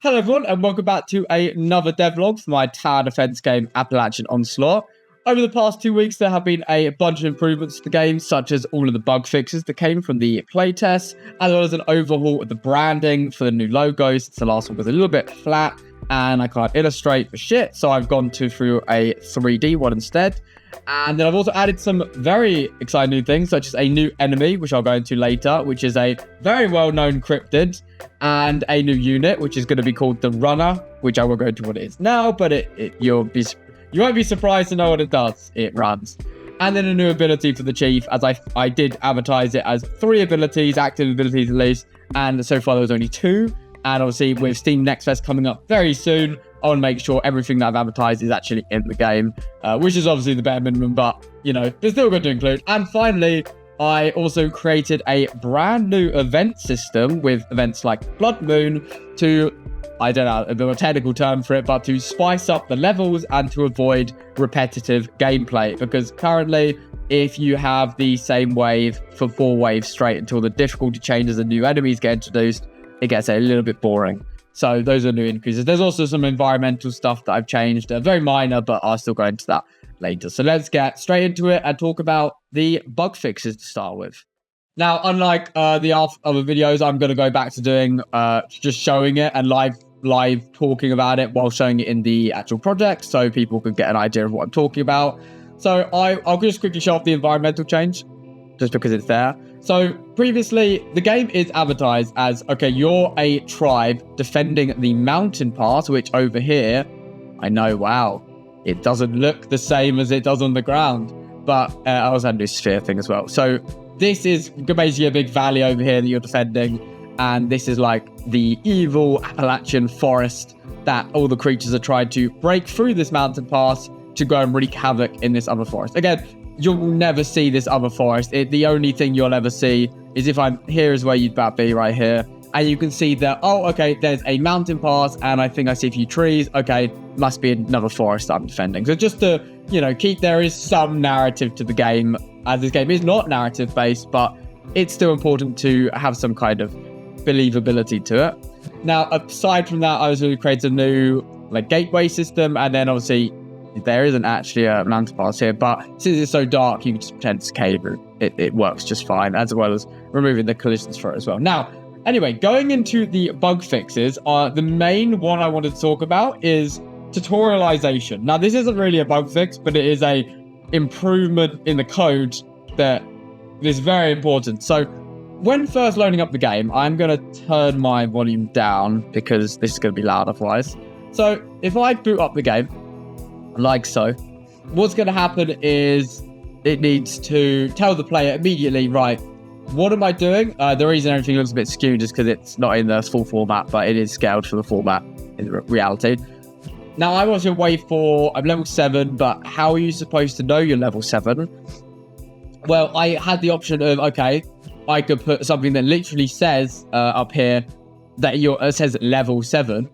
Hello everyone and welcome back to another devlog for my tower defense game Appalachian Onslaught. Over the past 2 weeks there have been a bunch of improvements to the game, such as all of the bug fixes that came from the playtest, as well as an overhaul of the branding for the new logos, since the last one was a little bit flat and I can't illustrate for shit, so I've gone through a 3D one instead. And then I've also added some very exciting new things, such as a new enemy, which I'll go into later, which is a very well-known cryptid, and a new unit, which is going to be called the Runner, which I will go into what it is now, but you won't be surprised to know what it does. It runs. And then a new ability for the Chief, as I did advertise it as 3 abilities, active abilities at least, and so far there was only 2. And obviously with Steam Next Fest coming up very soon, I want to make sure everything that I've advertised is actually in the game, which is obviously the bare minimum, but, you know, they're still going to include. And finally, I also created a brand new event system with events like Blood Moon to, I don't know, a bit of a technical term for it, but to spice up the levels and to avoid repetitive gameplay. Because currently, if you have the same wave for 4 waves straight until the difficulty changes and new enemies get introduced, it gets a little bit boring. So those are new increases. There's also some environmental stuff that I've changed. Very minor, but I'll still go into that later. So let's get straight into it and talk about the bug fixes to start with. Now, unlike the other videos, I'm going to go back to doing just showing it and live talking about it while showing it in the actual project, so people could get an idea of what I'm talking about. So I'll just quickly show off the environmental change, just because it's there. So previously, the game is advertised as, okay, you're a tribe defending the mountain pass, which over here, I know, wow, it doesn't look the same as it does on the ground. But I also had a new sphere thing as well. So this is basically a big valley over here that you're defending. And this is like the evil Appalachian forest that all the creatures are trying to break through this mountain pass to go and wreak havoc in this other forest. Again, you'll never see this other forest. The only thing you'll ever see is if I'm here is where you'd about be right here. And you can see that, oh, okay, there's a mountain pass and I think I see a few trees. Okay, must be another forest I'm defending. So just to, you know, there is some narrative to the game, as this game is not narrative based, but it's still important to have some kind of believability to it. Now, aside from that, I was going to create a new gateway system, and then obviously there isn't actually a mountain pass here, but since it's so dark, you can just pretend it's a cave route. It works just fine, as well as removing the collisions for it as well. Now, anyway, going into the bug fixes, the main one I wanted to talk about is tutorialization. Now, this isn't really a bug fix, but it is a improvement in the code that is very important. So when first loading up the game, I'm going to turn my volume down because this is going to be loud otherwise. So if I boot up the game, like so, what's going to happen is it needs to tell the player immediately, right, what am I doing? The reason everything looks a bit skewed is because it's not in the full format, but it is scaled for the format in reality. Now, I was in wave 4, I'm level 7, but how are you supposed to know you're level 7? Well, I had the option of, okay, I could put something that literally says up here that it says level 7,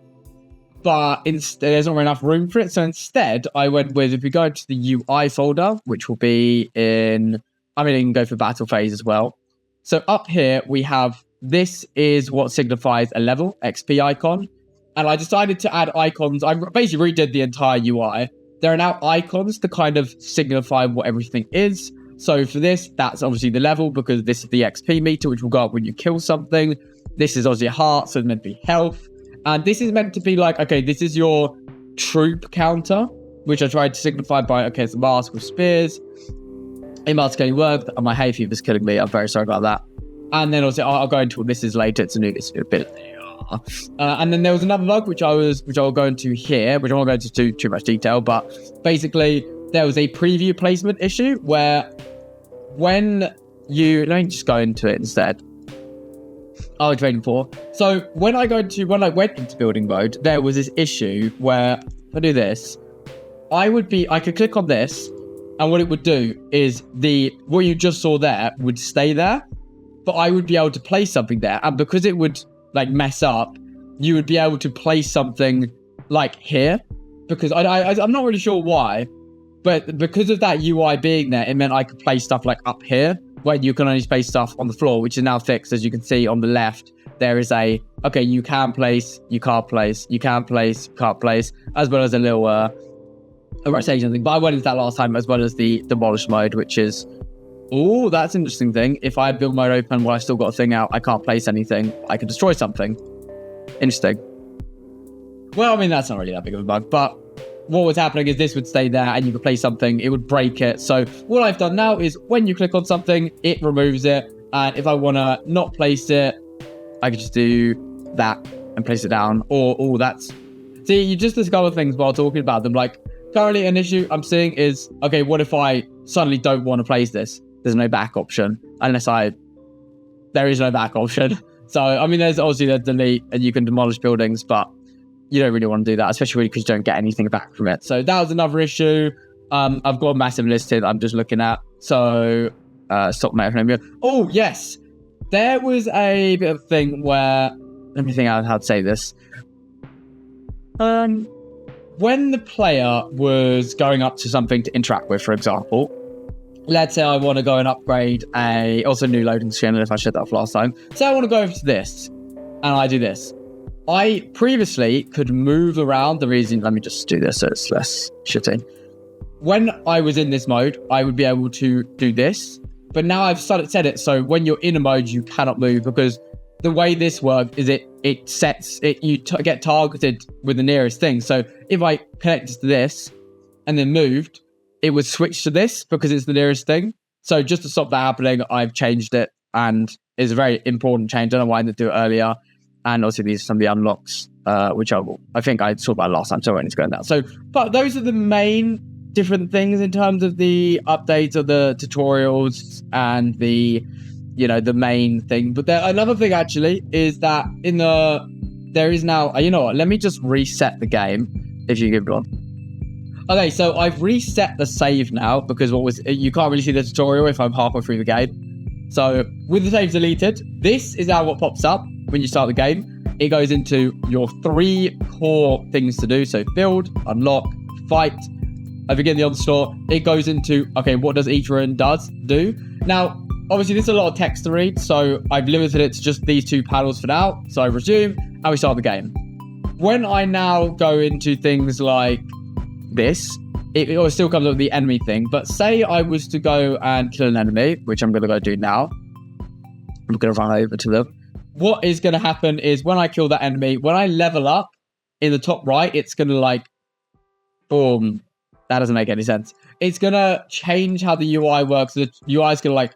but there's not enough room for it. So instead, I went with, if we go to the UI folder, which will be in, I mean, you can go for battle phase as well. So up here, we have, this is what signifies a level, XP icon. And I decided to add icons. I basically redid the entire UI. There are now icons to kind of signify what everything is. So for this, that's obviously the level, because this is the XP meter, which will go up when you kill something. This is obviously a heart, so it's meant to be health. And this is meant to be like, okay, this is your troop counter, which I tried to signify by, okay, it's a mask with spears. A mask getting worked, and my hay fever's killing me. I'm very sorry about that. And then also, I'll go into what this is later. It's a new ability. And then there was another bug, which I'll go into here, which I won't go into too much detail, but basically there was a preview placement issue where when you, let me just go into it instead. Oh, training 4. So when I went into building mode, there was this issue where if I do this, I could click on this, and what it would do is what you just saw there would stay there, but I would be able to place something there, and because it would mess up, you would be able to place something like here, because I'm not really sure why, but because of that UI being there, it meant I could place stuff like up here, when you can only place stuff on the floor, which is now fixed. As you can see on the left, there is okay, you can place, you can't place, you can place, you can't place, as well as a little a rotation thing. But I went into that last time, as well as the demolish mode, which is, oh, that's an interesting thing. If I build mode open while I still got a thing out, I can't place anything. I can destroy something. Interesting. Well, I mean, that's not really that big of a bug, but what was happening is this would stay there and you could place something, it would break it. So what I've done now is when you click on something, it removes it. And if I want to not place it, I could just do that and place it down. Or that's... See, you just discover things while talking about them. Like, currently an issue I'm seeing is, okay, what if I suddenly don't want to place this? There's no back option. There is no back option. So, I mean, there's obviously the delete and you can demolish buildings, but you don't really want to do that, especially because you don't get anything back from it. So that was another issue. I've got a massive list here that I'm just looking at. So, stop metaframe. Oh, yes. There was a bit of a thing where... Let me think out how to say this. When the player was going up to something to interact with, for example, let's say I want to go and upgrade also new loading screen, if I showed that off last time. Say I want to go over to this, and I do this. I previously could move around. Let me just do this so it's less shitty. When I was in this mode, I would be able to do this, but now I've set it so when you're in a mode, you cannot move, because the way this works is it sets it. You get targeted with the nearest thing. So if I connected to this and then moved, it would switch to this because it's the nearest thing. So just to stop that happening, I've changed it, and it's a very important change. I don't know why I didn't do it earlier. And also these are some of the unlocks, which I think I talked about last time, so I need to go in that. So, but those are the main different things in terms of the updates of the tutorials and the main thing. But another thing actually is that there is now, you know what, let me just reset the game if you give it one. Okay, so I've reset the save now because you can't really see the tutorial if I'm halfway through the game. So with the save deleted, this is now what pops up when you start the game. It goes into your 3 core things to do. So build, unlock, fight. I begin the onslaught. It goes into, okay, what does each rune do? Now, obviously, this is a lot of text to read, so I've limited it to just these 2 panels for now. So I resume, and we start the game. When I now go into things like this, it still comes up with the enemy thing. But say I was to go and kill an enemy, which I'm going to go do now. I'm going to run over to them. What is going to happen is when I kill that enemy, when I level up in the top right, it's going to boom. That doesn't make any sense. It's going to change how the UI works. The UI is going to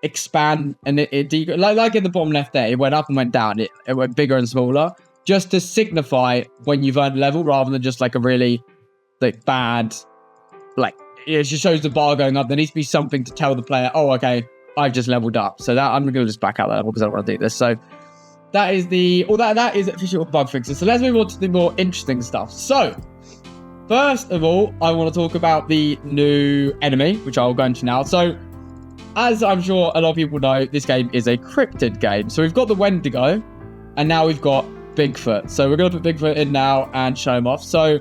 expand and it like in the bottom left there, it went up and went down. It went bigger and smaller just to signify when you've earned level rather than just a really bad, it just shows the bar going up. There needs to be something to tell the player, oh, okay, I've just leveled up. So that I'm going to just back out that level because I don't want to do this. So that is that is official bug fixes. So let's move on to the more interesting stuff. So first of all, I want to talk about the new enemy, which I'll go into now. So as I'm sure a lot of people know, this game is a cryptid game. So we've got the Wendigo, and now we've got Bigfoot. So we're going to put Bigfoot in now and show him off. So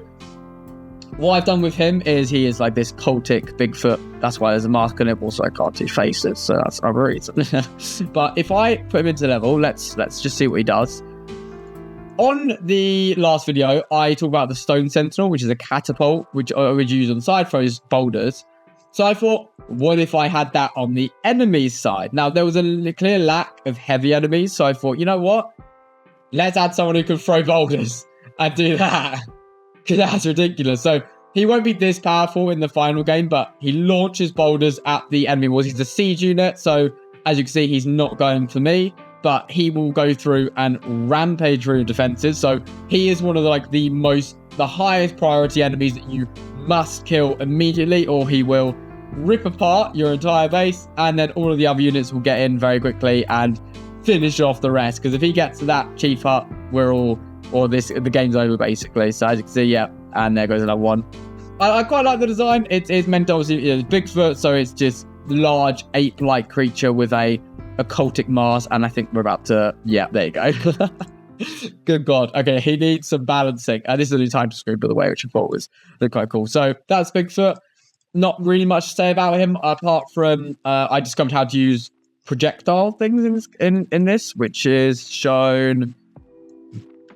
what I've done with him is he is this cultic Bigfoot. That's why there's a mask on him. Also, I can't do faces, so that's another reason. But if I put him into level, let's just see what he does. On the last video, I talked about the Stone Sentinel, which is a catapult, which I would use on side throws boulders. So I thought, what if I had that on the enemy's side? Now, there was a clear lack of heavy enemies, so I thought, you know what? Let's add someone who can throw boulders and do that. Because that's ridiculous. So he won't be this powerful in the final game, but he launches boulders at the enemy walls. He's a siege unit, so as you can see, he's not going for me, but he will go through and rampage through defenses. So he is one of the highest priority enemies that you must kill immediately, or he will rip apart your entire base, and then all of the other units will get in very quickly and finish off the rest. Because if he gets to that chief hut, the game's over basically. So as you can see, yeah, and there goes another one. I quite like the design. It's meant to obviously, it's Bigfoot, so it's just large ape-like creature with a occultic mask, and I think we're about to, yeah, there you go. Good God. Okay, he needs some balancing. This is a new time screen, by the way, which I thought was quite cool. So that's Bigfoot. not really much to say about him apart from I discovered how to use projectile things in this, which is shown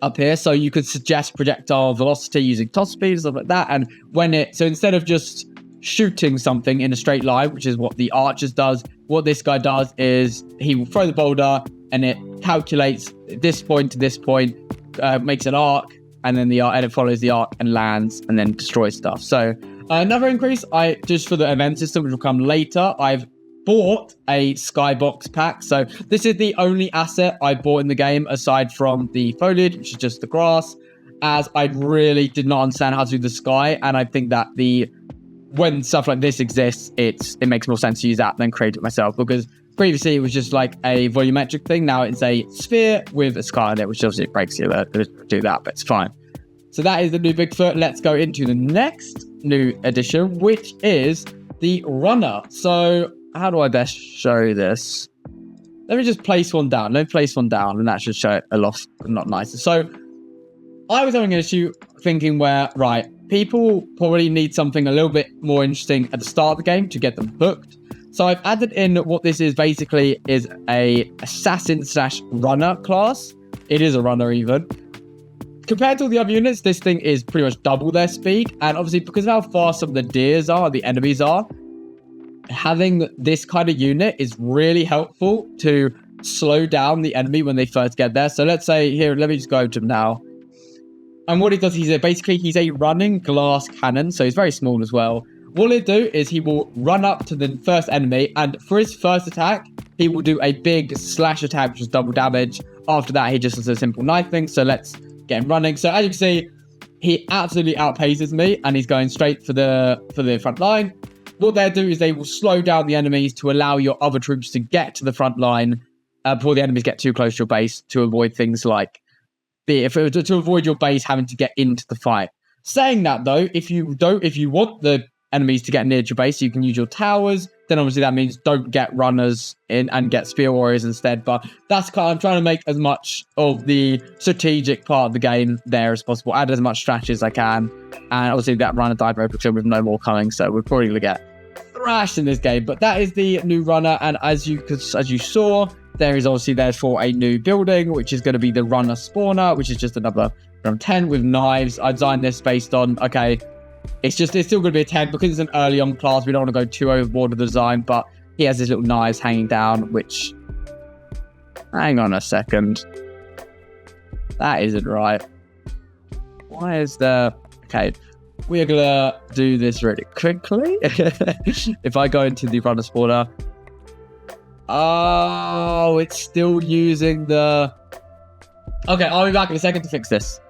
up here. So you could suggest projectile velocity using toss speed, stuff like that. And so instead of just shooting something in a straight line, which is what the archers does, what this guy does is he will throw the boulder and it calculates this point to this point, makes an arc, and then and it follows the arc and lands and then destroys stuff. So another increase, just for the event system, which will come later, I've bought a skybox pack. So this is the only asset I bought in the game aside from the foliage, which is just the grass, as I really did not understand how to do the sky, and I think that when stuff like this exists, it makes more sense to use that than create it myself, because previously it was just like a volumetric thing. Now it's a sphere with a sky on it, which obviously breaks you to do that, but it's fine. So that is the new Bigfoot. Let's go into the next new addition, which is the runner. So how do I best show this? Let me just place one down. Let me place one down, and that should show it a lot not nicer. So I was having an issue thinking right, people probably need something a little bit more interesting at the start of the game to get them hooked. So I've added in what this is basically is a assassin/runner class. It is a runner even. Compared to all the other units, this thing is pretty much double their speed. And obviously because of how fast some of the deers are, the enemies are, having this kind of unit is really helpful to slow down the enemy when they first get there. So let's say here, let me just go over to him now. And what he does, he's a running glass cannon. So he's very small as well. What he'll do is he will run up to the first enemy, and for his first attack, he will do a big slash attack, which is double damage. After that, he just does a simple knife thing. So let's get him running. So as you can see, he absolutely outpaces me, and he's going straight for the front line. What they'll do is they will slow down the enemies to allow your other troops to get to the front line before the enemies get too close to your base, to avoid things like to avoid your base having to get into the fight. Saying that though, if you want the enemies to get near to your base, you can use your towers. Then obviously that means don't get runners in and get spear warriors instead. But that's I'm trying to make as much of the strategic part of the game there as possible. Add as much strategy as I can. And obviously that runner died very quickly with no more coming, so we're probably gonna get thrashed in this game. But that is the new runner, and as you saw, there is obviously therefore a new building, which is going to be the runner spawner, which is just another round 10 with knives. I designed this based on, okay, it's still going to be a 10 because it's an early on class. We don't want to go too overboard with the design, but he has his little knives hanging down, which, hang on a second, that isn't right. Why is there, okay, we're going to do this really quickly. If I go into the runner spawner, oh, it's still using the... Okay, I'll be back in a second to fix this.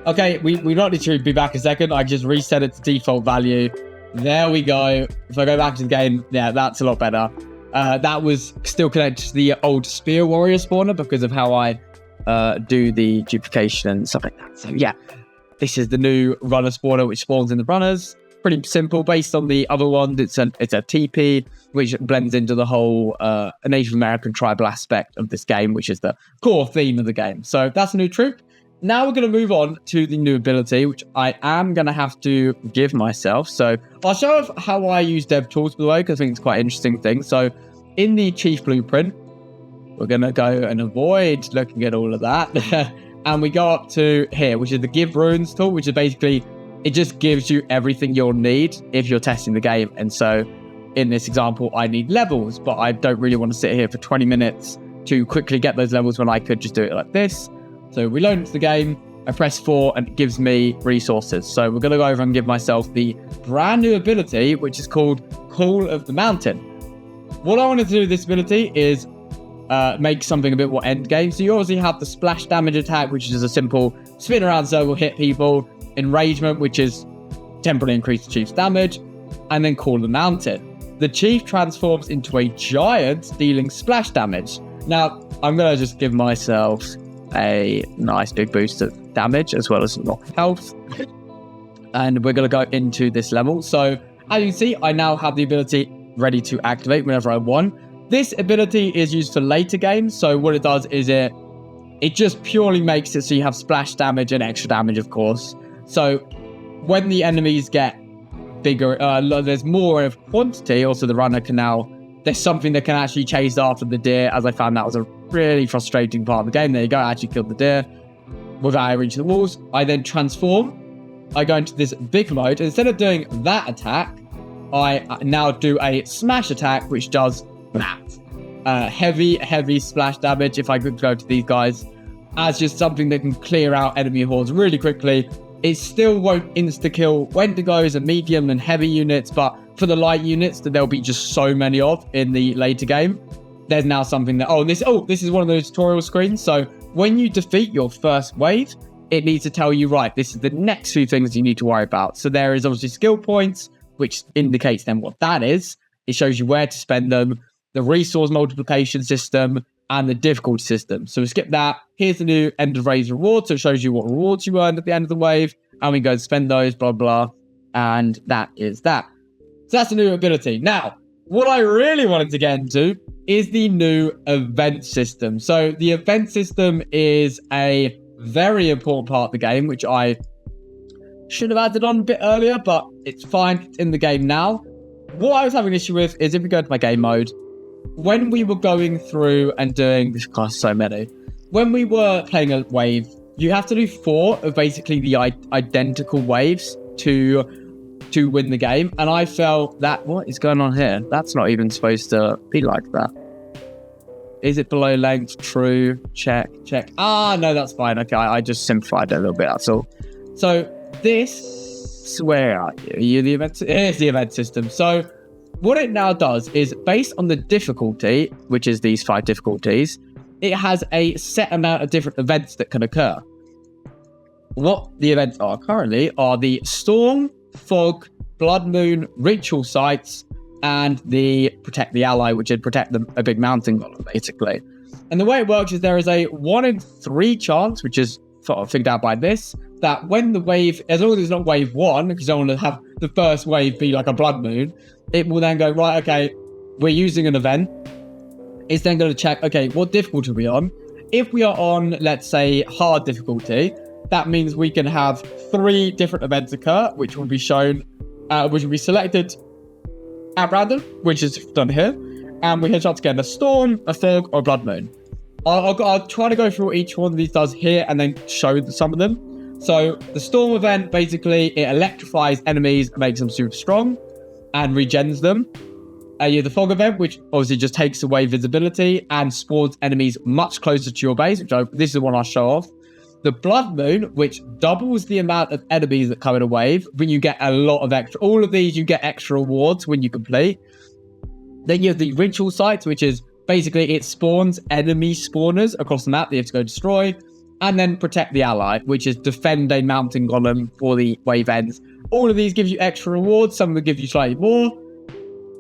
Okay, we don't need to be back in a second. I just reset it to default value. There we go. If I go back to the game, yeah, that's a lot better. That was still connected to the old spear warrior spawner because of how I do the duplication and stuff like that. So yeah, this is the new runner spawner, which spawns in the runners. Pretty simple. Based on the other one, it's a TP, which blends into the whole Native American tribal aspect of this game, which is the core theme of the game. So that's a new troop. Now we're going to move on to the new ability, which I am going to have to give myself. So I'll show off how I use dev tools, by the way, because I think it's quite an interesting thing. So in the Chief Blueprint, we're going to go and avoid looking at all of that. And we go up to here, which is the Give Runes tool, which is basically, it just gives you everything you'll need if you're testing the game. And so in this example, I need levels, but I don't really want to sit here for 20 minutes to quickly get those levels when I could just do it like this. So we load into the game, I press 4, and it gives me resources. So we're going to go over and give myself the brand new ability, which is called Call of the Mountain. What I wanted to do with this ability is make something a bit more end game. So you obviously have the splash damage attack, which is a simple spin around circle, hit people. Enragement, which is temporarily increase the chief's damage. And then Call of the Mountain. The chief transforms into a giant, dealing splash damage. Now, I'm going to just give myself a nice big boost of damage as well as a lot of health. And we're going to go into this level. So as you can see, I now have the ability ready to activate whenever I want. This ability is used for later games. So what it does is it just purely makes it so you have splash damage and extra damage, of course. So when the enemies get bigger, there's more of quantity. Also, the runner can now, there's something that can actually chase after the deer, as I found that was a really frustrating part of the game. There you go, I actually killed the deer without reaching the walls. I then transform. I go into this big mode. Instead of doing that attack, I now do a smash attack, which does that. Heavy splash damage. If I could go to these guys as just something that can clear out enemy hordes really quickly. It still won't insta-kill Wendigos and medium and heavy units, but for the light units that there'll be just so many of in the later game, there's now something that, this is one of those tutorial screens. So when you defeat your first wave, it needs to tell you, right, this is the next few things you need to worry about. So there is obviously skill points, which indicates then what that is. It shows you where to spend them, the resource multiplication system, and the difficulty system. So we skip that. Here's the new end of raise reward. So it shows you what rewards you earned at the end of the wave. And we go spend those, blah, blah. And that is that. So that's the new ability. Now, what I really wanted to get into is the new event system. So the event system is a very important part of the game, which I should have added on a bit earlier, but it's fine. It's in the game now. What I was having an issue with is if we go to my game mode, when we were going through and doing this class, so many, when we were playing a wave, you have to do 4 of basically the identical waves to win the game. And I felt that, what is going on here? That's not even supposed to be like that. Is it below length? True. Check. Ah, no, that's fine. Okay, I just simplified it a little bit, that's all. So this, where are you? Are you the event? Here's the event system. So what it now does is, based on the difficulty, which is these 5 difficulties, it has a set amount of different events that can occur. What the events are currently are the Storm, Fog, Blood Moon, Ritual Sites, and the Protect the Ally, which is protect a big mountain golem, basically. And the way it works is there is a 1 in 3 chance, which is sort of figured out by this, that when the wave, as long as it's not wave 1, because you don't want to have the first wave be like a Blood Moon, it will then go, right, okay, we're using an event. It's then going to check, okay, what difficulty are we on? If we are on, let's say, hard difficulty, that means we can have 3 different events occur, which will be shown, which will be selected at random, which is done here. And we can chance again a Storm, a Fog, or a Blood Moon. I'll try to go through what each one of these does here and then show some of them. So the Storm event, basically, it electrifies enemies and makes them super strong and regens them. You have the Fog event, which obviously just takes away visibility and spawns enemies much closer to your base, which this is the one I'll show off. The Blood Moon, which doubles the amount of enemies that come in a wave, when you get a lot of extra. All of these, you get extra rewards when you complete. Then you have the Ritual Sites, which is basically it spawns enemy spawners across the map that you have to go destroy. And then Protect the Ally, which is defend a mountain golem for the wave ends. All of these give you extra rewards. Some of them give you slightly more.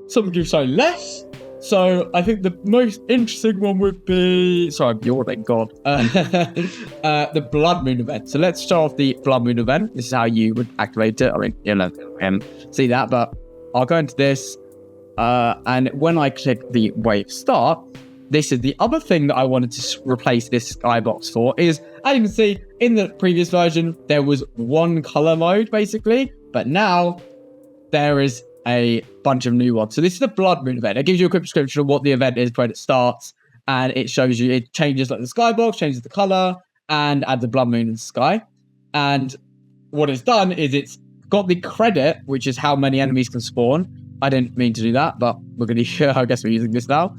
Some give you slightly less. So I think the most interesting one would be... Sorry, I'm yawning, God. The Blood Moon event. So let's start off the Blood Moon event. This is how you would activate it. I mean, you know, see that, but I'll go into this. And when I click the wave start, this is the other thing that I wanted to replace this skybox for is, as you can see, in the previous version, there was one color mode, basically. But now, there is a bunch of new ones. So this is the Blood Moon event. It gives you a quick description of what the event is when it starts. And it shows you, it changes like the skybox, changes the color, and adds the Blood Moon in the sky. And what it's done is it's got the credit, which is how many enemies can spawn. I didn't mean to do that, but we're going to, I guess we're using this now.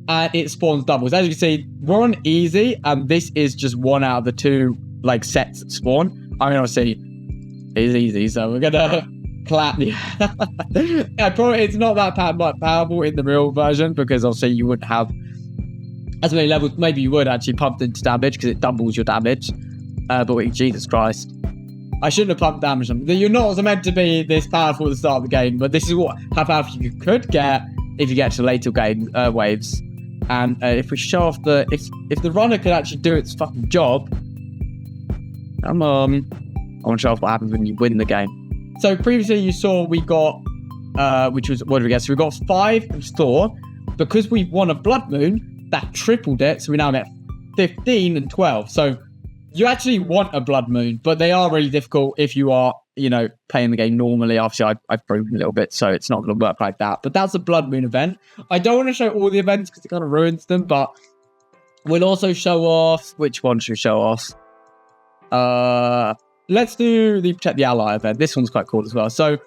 And it spawns doubles. As you can see, we're on easy, and this is just one out of the 2 like sets that spawn. I mean, obviously, it's easy, so we're gonna clap the. Probably it's not that powerful in the real version because obviously you wouldn't have as many levels. Maybe you would actually pump into damage because it doubles your damage. But wait, Jesus Christ, I shouldn't have pumped damage on. You're not meant to be this powerful at the start of the game, but this is how powerful you could get if you get to later game waves. And if we show off if the runner could actually do its fucking job, I want to show off what happens when you win the game. So previously you saw we got, which was, what did we get? So we got 5 in store. Because we've won a Blood Moon, that tripled it. So we now get 15 and 12. So you actually want a Blood Moon, but they are really difficult if you are playing the game normally. Obviously, I've proven a little bit, so it's not going to work like that. But that's a Blood Moon event. I don't want to show all the events because it kind of ruins them, but we'll also show off... Which one should we show off? Let's do the Protect the Ally event. This one's quite cool as well. So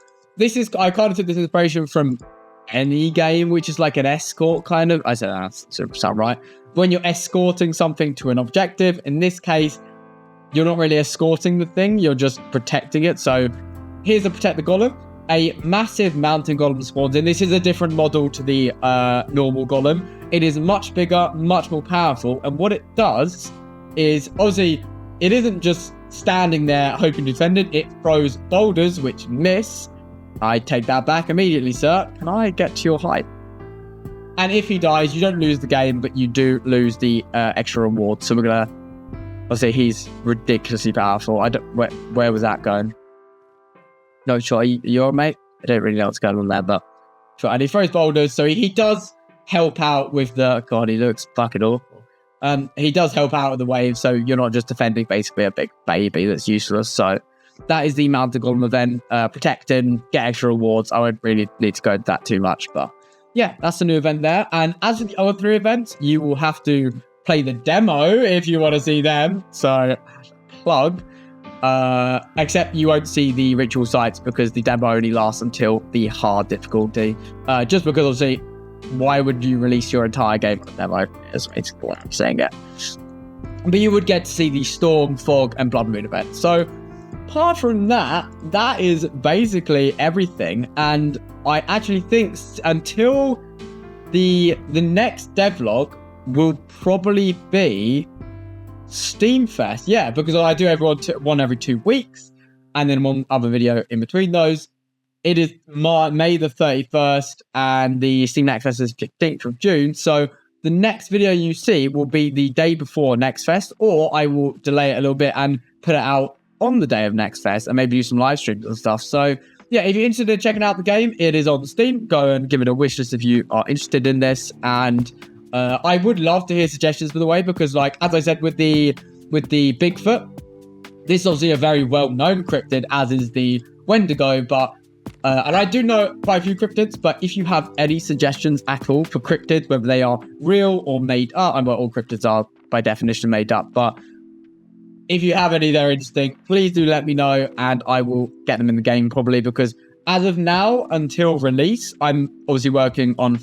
I kind of took this inspiration from any game, which is like an escort kind of. I said that doesn't sound right. When you're escorting something to an objective, in this case, you're not really escorting the thing, you're just protecting it. So here's a Protect the Golem. A massive mountain golem spawns in. This is a different model to the normal golem. It is much bigger, much more powerful. And what it does is, obviously, it isn't just standing there hoping to defend it. It throws boulders, which miss. I take that back immediately, sir. Can I get to your height? And if he dies, you don't lose the game, but you do lose the extra reward. So we're going to... I'll say he's ridiculously powerful. Where was that going? No, sure. You all right, mate? I don't really know what's going on there, but sure. And he throws boulders, so he does help out with the... God, he looks fucking awful. He does help out with the wave, so you're not just defending basically a big baby that's useless. So that is the Mountain Golem event. Protect and get extra rewards. I won't really need to go into that too much, but yeah, that's the new event there. And as with the other 3 events, you will have to play the demo if you want to see them. So, plug. Except you won't see the ritual sites because the demo only lasts until the hard difficulty. Just because, obviously, why would you release your entire game for demo? Is basically what I'm saying it. But you would get to see the Storm, Fog, and Blood Moon event. So, apart from that, that is basically everything. And I actually think until the next devlog will probably be Steamfest. Yeah, because I do one every 2 weeks, and then one other video in between those. It is May the 31st, and the Steam Next Fest is 15th of June. So the next video you see will be the day before Next Fest, or I will delay it a little bit and put it out on the day of Next Fest, and maybe do some live streams and stuff. So yeah, if you're interested in checking out the game, it is on Steam. Go and give it a wish list if you are interested in this. And I would love to hear suggestions, by the way, because, like, as I said with the Bigfoot, this is obviously a very well-known cryptid, as is the Wendigo, but and I do know quite a few cryptids, but if you have any suggestions at all for cryptids, whether they are real or made up, and well, all cryptids are by definition made up, but if you have any that are interesting, please do let me know, and I will get them in the game probably, because as of now, until release, I'm obviously working on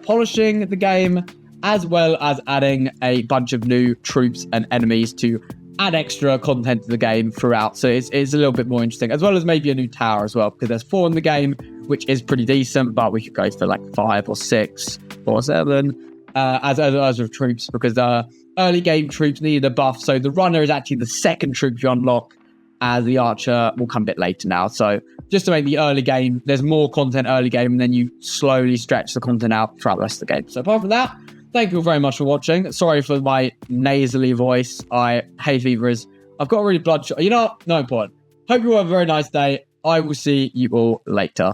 polishing the game, as well as adding a bunch of new troops and enemies to add extra content to the game throughout. So it's a little bit more interesting, as well as maybe a new tower as well, because there's 4 in the game, which is pretty decent, but we could go for like 5 or 6 or 7 as with troops, because the early game troops needed a buff. So the runner is actually the second troop you unlock, as the archer will come a bit later now. So just to make the early game, there's more content early game, and then you slowly stretch the content out throughout the rest of the game. So apart from that, thank you very much for watching. Sorry for my nasally voice. Hay fever is... I've got a really bloodshot... You know what? No point. Hope you all have a very nice day. I will see you all later.